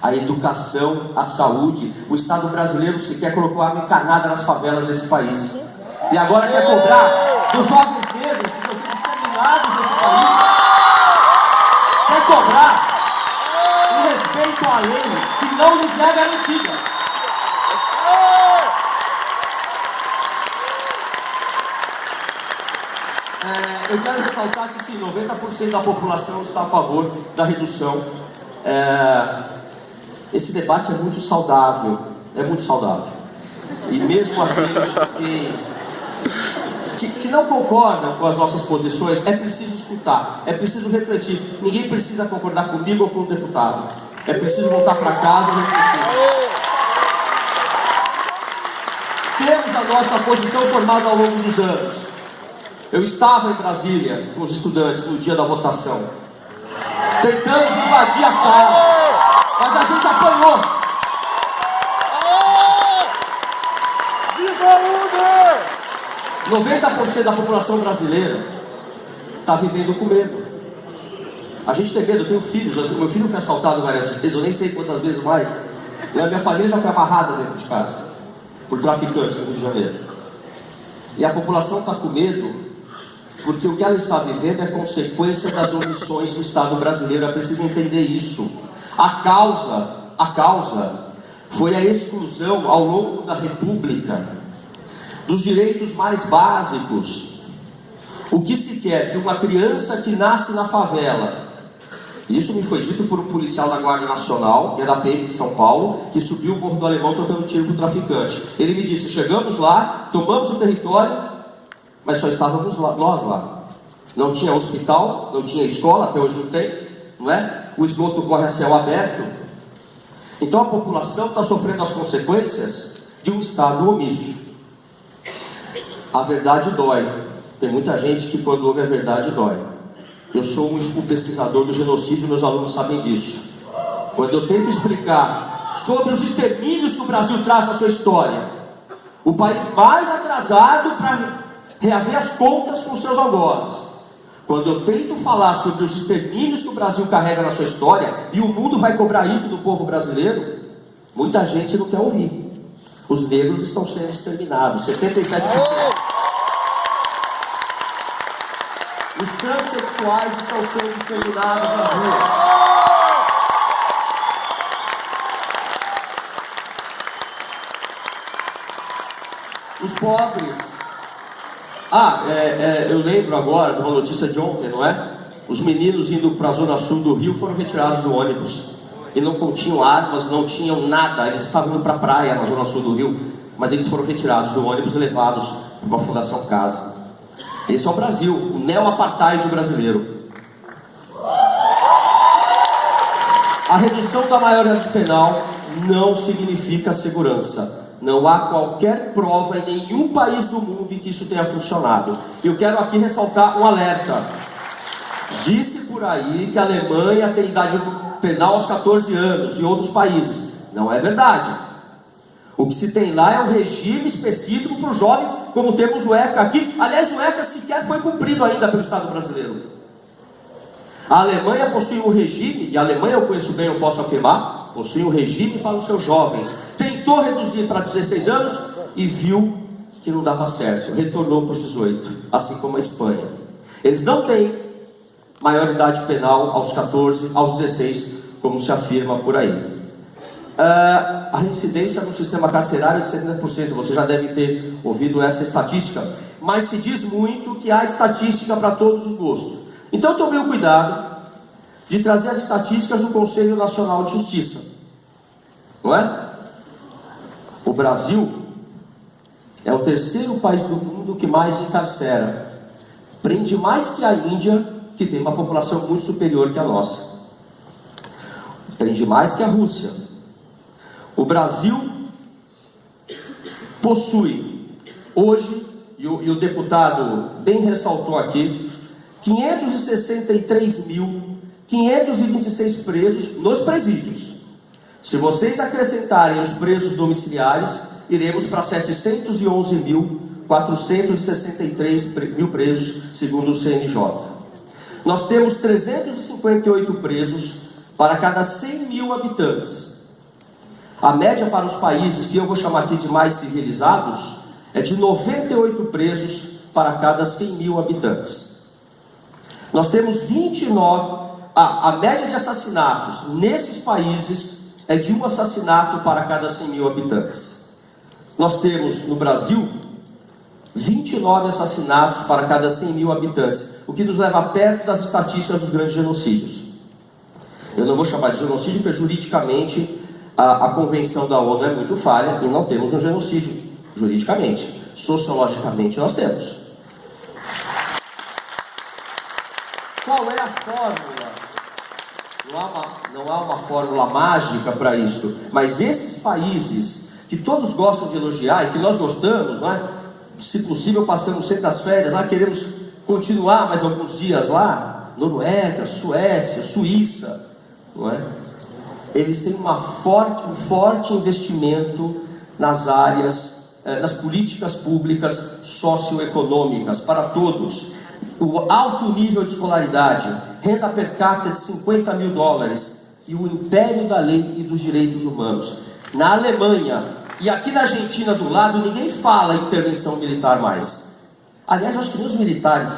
a educação, a saúde. O Estado brasileiro sequer colocou água encanada nas favelas desse país. E agora quer cobrar dos jovens negros que estão sendo exterminados nesse país. Quer cobrar o respeito à lei que não lhes é garantida. Eu quero ressaltar que sim, 90% da população está a favor da redução. Esse debate é muito saudável, E mesmo aqueles que não concordam com as nossas posições, é preciso escutar, é preciso refletir. Ninguém precisa concordar comigo ou com o deputado. É preciso voltar para casa e refletir. Temos a nossa posição formada ao longo dos anos. Eu estava em Brasília com os estudantes no dia da votação. Tentamos invadir a sala, mas a gente apanhou. Viva a UNE! 90% da população brasileira está vivendo com medo. A gente tem medo, eu tenho filhos, meu filho foi assaltado várias vezes, eu nem sei quantas vezes mais. E a minha família já foi amarrada dentro de casa por traficantes no Rio de Janeiro. E a população está com medo porque o que ela está vivendo é consequência das omissões do Estado brasileiro. É preciso entender isso. A causa foi a exclusão ao longo da República dos direitos mais básicos. O que se quer? Que uma criança que nasce na favela, isso me foi dito por um policial da Guarda Nacional, que é da PM de São Paulo, que subiu o Morro do Alemão tocando tiro para o traficante. Ele me disse: chegamos lá, tomamos o território, mas só estávamos nós lá. Não tinha hospital, não tinha escola, até hoje não tem, não é? O esgoto corre a céu aberto. Então a população está sofrendo as consequências de um Estado omisso. A verdade dói. Tem muita gente que quando ouve a verdade dói. Eu sou um pesquisador do genocídio, meus alunos sabem disso. Quando eu tento explicar sobre os extermínios que o Brasil traz na sua história, o país mais atrasado para reaver as contas com seus algozes. Quando eu tento falar sobre os extermínios que o Brasil carrega na sua história, e o mundo vai cobrar isso do povo brasileiro, muita gente não quer ouvir. Os negros estão sendo exterminados, 77%. Os transexuais estão sendo exterminados nas ruas. Os pobres. Eu lembro agora de uma notícia de ontem, não é? Os meninos indo para a zona sul do Rio foram retirados do ônibus. E não continham armas, não tinham nada. Eles estavam indo para a praia na zona sul do Rio, mas eles foram retirados do ônibus e levados para uma fundação casa. Esse é o Brasil, o neo-apartheid brasileiro. A redução da maioridade penal não significa segurança. Não há qualquer prova em nenhum país do mundo em que isso tenha funcionado. Eu quero aqui ressaltar um alerta. Disse por aí que a Alemanha tem idade penal aos 14 anos e outros países. Não é verdade. O que se tem lá é um regime específico para os jovens, como temos o ECA aqui. Aliás, o ECA sequer foi cumprido ainda pelo Estado brasileiro. A Alemanha possui um regime, e a Alemanha eu conheço bem, eu posso afirmar, possui um regime para os seus jovens. Tentou reduzir para 16 anos e viu que não dava certo. Retornou para os 18, assim como a Espanha. Eles não têm maioridade penal aos 14, aos 16, como se afirma por aí. A reincidência no sistema carcerário é de 70%. Você já deve ter ouvido essa estatística. Mas se diz muito que há estatística para todos os gostos. Então eu tomei o cuidado de trazer as estatísticas do Conselho Nacional de Justiça. Não é? O Brasil é o terceiro país do mundo que mais encarcera. Prende mais que a Índia, que tem uma população muito superior que a nossa. Prende mais que a Rússia. O Brasil possui hoje, e o deputado bem ressaltou aqui, 563.526 presos nos presídios. Se vocês acrescentarem os presos domiciliares, iremos para 711.463 mil presos, segundo o CNJ. Nós temos 358 presos para cada 100 mil habitantes. A média para os países que eu vou chamar aqui de mais civilizados é de 98 presos para cada 100 mil habitantes. Nós temos 29, a média de assassinatos nesses países é de um assassinato para cada 100 mil habitantes. Nós temos no Brasil 29 assassinatos para cada 100 mil habitantes, o que nos leva perto das estatísticas dos grandes genocídios. Eu não vou chamar de genocídio porque juridicamente a convenção da ONU é muito falha e não temos um genocídio juridicamente. Sociologicamente nós temos. Qual é a fórmula? Não há uma fórmula mágica para isso, mas esses países que todos gostam de elogiar e que nós gostamos, não é? Se possível passamos sempre as férias lá, queremos continuar mais alguns dias lá, Noruega, Suécia, Suíça, não é? Eles têm um forte investimento nas áreas, nas políticas públicas socioeconômicas para todos. O alto nível de escolaridade, renda per capita de 50 mil dólares e o império da lei e dos direitos humanos. Na Alemanha e aqui na Argentina do lado, ninguém fala em intervenção militar mais. Aliás, acho que nem os militares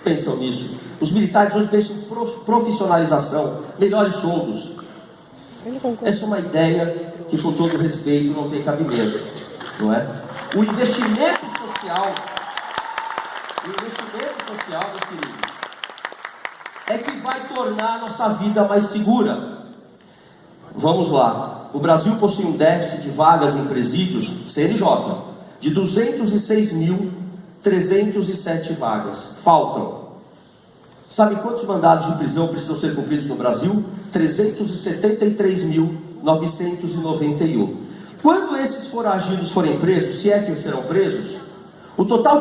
pensam nisso. Os militares hoje pensam em profissionalização, melhores soldos. Essa é uma ideia que, com todo respeito, não tem cabimento, não é? O investimento social, meus queridos, é que vai tornar a nossa vida mais segura. Vamos lá. O Brasil possui um déficit de vagas em presídios, CNJ, de 206.307 vagas. Faltam. Sabe quantos mandados de prisão precisam ser cumpridos no Brasil? 373.991. Quando esses foragidos forem presos, se é que serão presos, o total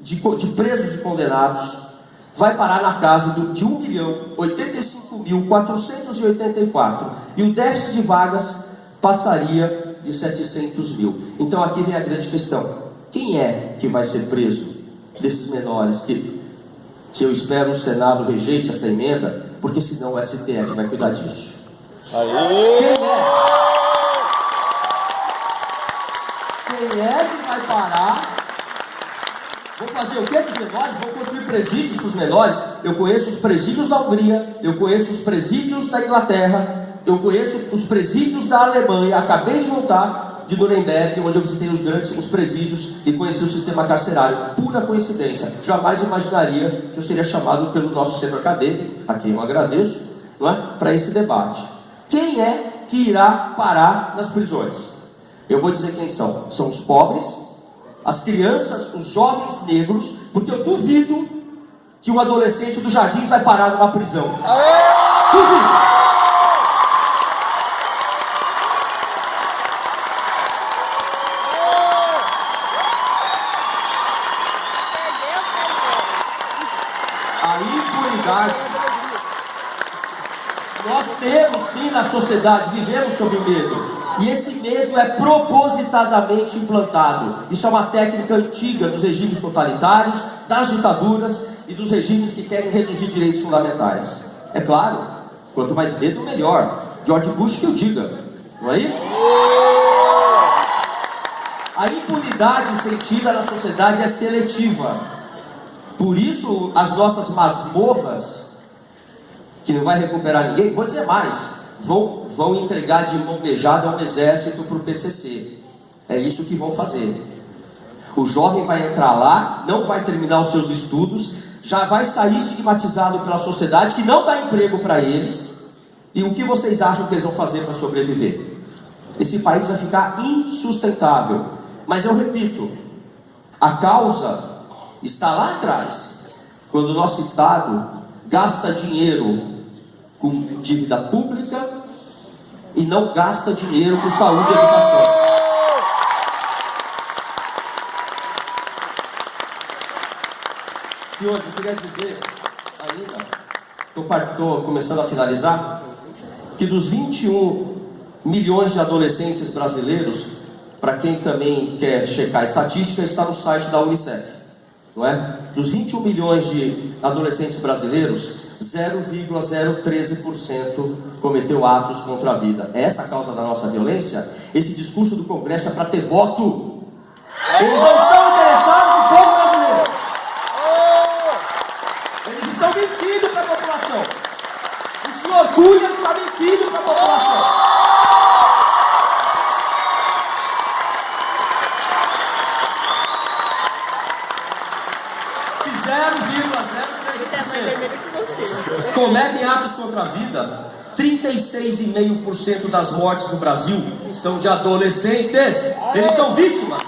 de presos e condenados vai parar na casa de 1.085.484. E o déficit de vagas passaria de 700 mil. Então aqui vem a grande questão. Quem é que vai ser preso desses menores que eu espero o Senado rejeite essa emenda, porque senão o STF vai cuidar disso. Aê! Quem é que vai parar? Vou fazer o que com os menores? Vou construir presídios para os menores. Eu conheço os presídios da Hungria, eu conheço os presídios da Inglaterra, eu conheço os presídios da Alemanha. Acabei de voltar de Nuremberg, onde eu visitei os presídios e conheci o sistema carcerário. Pura coincidência. Jamais imaginaria que eu seria chamado pelo nosso centro acadêmico, a quem eu agradeço, não é? Para esse debate. Quem é que irá parar nas prisões? Eu vou dizer quem são. São os pobres, as crianças, os jovens negros, porque eu duvido que um adolescente do Jardins vai parar numa prisão. Duvido. Nós temos sim na sociedade, vivemos sob medo. E esse medo é propositadamente implantado. Isso é uma técnica antiga dos regimes totalitários, das ditaduras e dos regimes que querem reduzir direitos fundamentais. É claro, quanto mais medo, melhor. George Bush que o diga, não é isso? A impunidade sentida na sociedade é seletiva. Por isso, as nossas masmorras, que não vai recuperar ninguém, vou dizer mais, vão entregar de mão beijada um exército para o PCC. É isso que vão fazer. O jovem vai entrar lá, não vai terminar os seus estudos, já vai sair estigmatizado pela sociedade, que não dá emprego para eles. E o que vocês acham que eles vão fazer para sobreviver? Esse país vai ficar insustentável. Mas eu repito, a causa está lá atrás, quando o nosso Estado gasta dinheiro com dívida pública e não gasta dinheiro com saúde e educação. Senhor, eu queria dizer ainda, estou começando a finalizar, que dos 21 milhões de adolescentes brasileiros, para quem também quer checar a estatística, está no site da Unicef, não é? Dos 21 milhões de adolescentes brasileiros, 0,013% cometeu atos contra a vida. É essa a causa da nossa violência? Esse discurso do Congresso é para ter voto. Eles não estão interessados no povo brasileiro. Eles estão mentindo para a população. O senhor Cunha está mentindo para a população. Se 0,013% cometem atos contra a vida, 36,5% das mortes no Brasil são de adolescentes. Eles são vítimas.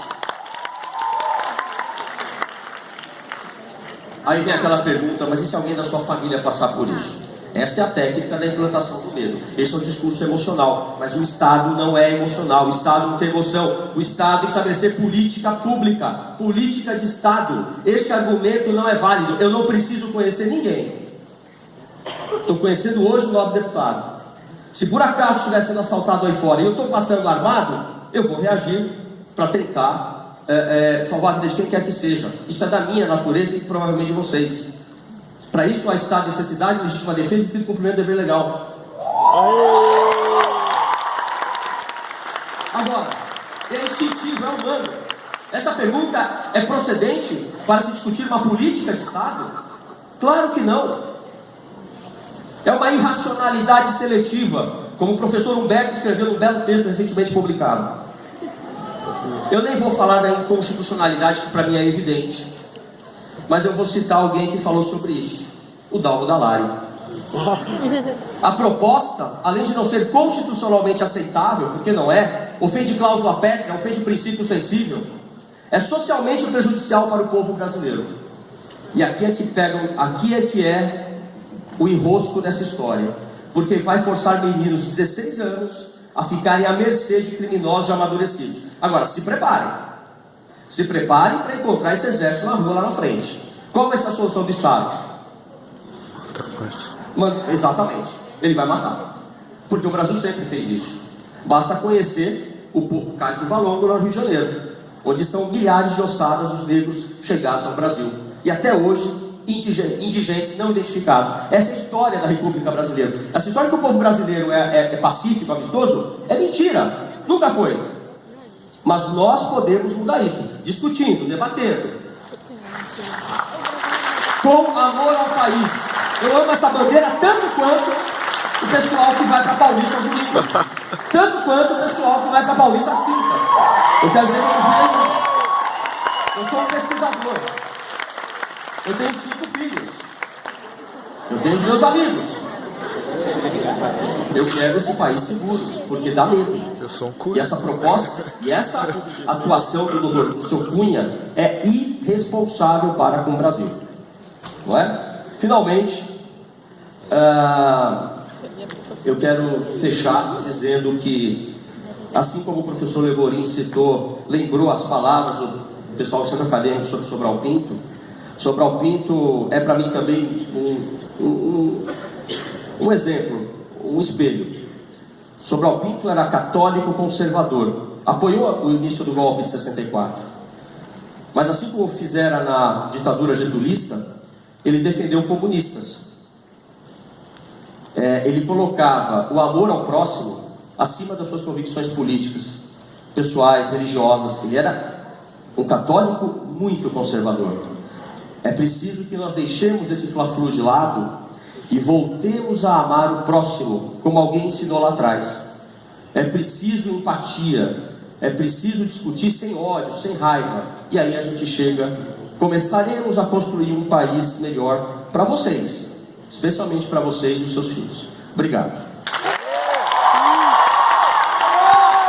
Aí vem aquela pergunta, mas e se alguém da sua família passar por isso? Esta é a técnica da implantação do medo. Esse é o discurso emocional, mas o Estado não é emocional, o Estado não tem emoção. O Estado tem que estabelecer política pública, política de Estado. Este argumento não é válido. Eu não preciso conhecer ninguém. Estou conhecendo hoje o nobre deputado. Se por acaso estiver sendo assaltado aí fora e eu estou passando armado, eu vou reagir para tentar salvar a vida de quem quer que seja. Isso é da minha natureza e provavelmente de vocês. Para isso há estado de necessidade, legítima defesa e estrito cumprimento do dever legal. Agora, é instintivo, é humano. Essa pergunta é procedente para se discutir uma política de Estado? Claro que não. É uma irracionalidade seletiva, como o professor Humberto escreveu num belo texto recentemente publicado. Eu nem vou falar da inconstitucionalidade, que para mim é evidente, mas eu vou citar alguém que falou sobre isso, o Dalvo Dallari. A proposta, além de não ser constitucionalmente aceitável, porque não é, ofende cláusula pétrea, ofende princípio sensível, é socialmente prejudicial para o povo brasileiro. E aqui é que é o enrosco dessa história, porque vai forçar meninos de 16 anos a ficarem à mercê de criminosos já amadurecidos. Agora, se preparem para encontrar esse exército na rua lá na frente. Qual vai ser a solução do Estado? Exatamente, ele vai matar, porque o Brasil sempre fez isso. Basta conhecer o caso do Valongo no Rio de Janeiro, onde estão milhares de ossadas dos negros chegados ao Brasil, e até hoje indigentes não identificados. Essa é a história da República Brasileira. Essa história que o povo brasileiro é pacífico, amistoso, é mentira, nunca foi. Mas nós podemos mudar isso, discutindo, debatendo, com amor ao país. Eu amo essa bandeira tanto quanto o pessoal que vai para Paulista às domingos, tanto quanto o pessoal que vai para Paulista às quintas. Eu quero dizer que eu sou um pesquisador. Eu tenho 5 filhos. Eu tenho os meus amigos. Eu quero esse país seguro, porque dá medo. Eu sou um cunha. E essa proposta, e essa atuação do seu Cunha é irresponsável para com o Brasil. Não é? Finalmente, eu quero fechar dizendo que, assim como o professor Levorin lembrou as palavras do pessoal do centro acadêmico sobre Sobral Pinto, Sobral Pinto é para mim também um exemplo, um espelho. Sobral Pinto era católico conservador, apoiou o início do golpe de 64, mas assim como fizera na ditadura getulista, ele defendeu comunistas. Ele colocava o amor ao próximo acima das suas convicções políticas, pessoais, religiosas. Ele era um católico muito conservador. É preciso que nós deixemos esse fla-flu de lado e voltemos a amar o próximo, como alguém ensinou lá atrás. É preciso empatia, é preciso discutir sem ódio, sem raiva. E aí a gente começaremos a construir um país melhor para vocês, especialmente para vocês e os seus filhos. Obrigado.